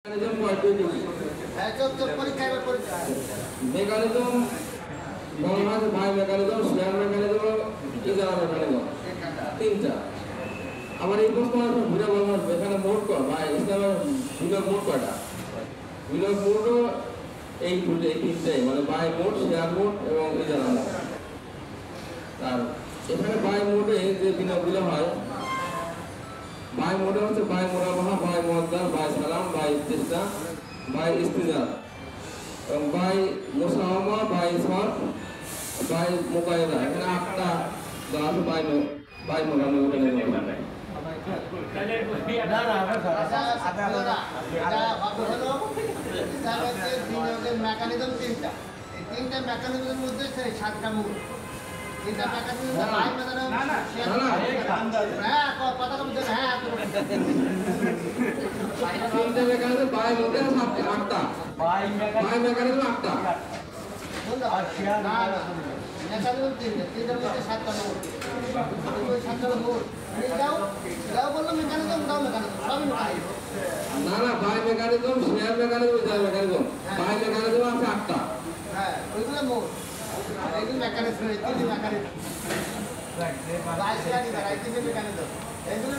Mechanism ভাই mechanism share mechanism ইজারা mechanism তিনটা। আমার এই প্রশ্ন ঘুরে বলবো এখানে মোট ভাই ইসলামের বিনিয়োগ মোট কয়টা? বিনিয়োগ মোটও এই তিনটাই, মানে বাই মোট, শেয়ার মোট এবং ইজারা মোট। আর এখানে বাই মোটে যে বিনিয়োগগুলো হয়, বাই মোটে হচ্ছে বাই মোরাবাহা, বাই মুআদ্দাল, বাই সালাম, বাই ইস্তিসনা, বাই ইস্তিজার এবং বাই মুসাওয়ামা, বাই সরফ, বাই মুকায়দা। এখানে 8টা দেওয়া আছে বাই মোরানো ওখানে মেকানিজম তিনটা। এই তিনটা মেকানিজমের মধ্যে 7টা মূল। তিনটা মেকানিজম বাই মেকানিজম কথা বলতে হ্যাঁ তিনটা মেকানিজম বাই মোটে 8টা, বাই মেকানিজম 8টা আর শেয়ার না মেকানিজম তিনটার মধ্যে 7টা মূল। 7টা মূল দাও বললো মেকানিজম দাও মেকানিজম সবই মেকানিজম। না বাই মেকানিজম, শেয়ার মেকানিজম, ইজারা মেকানিজম, বাই মেকানিজম আছে 8টা। হ্যাঁ ওইগুলো মূল, আর এইগুলো মেকানিজম, এই তিনটি মেকানিজম। বাই শেয়ার ইজারা এই তিনটি মেকানিজম। এগুলো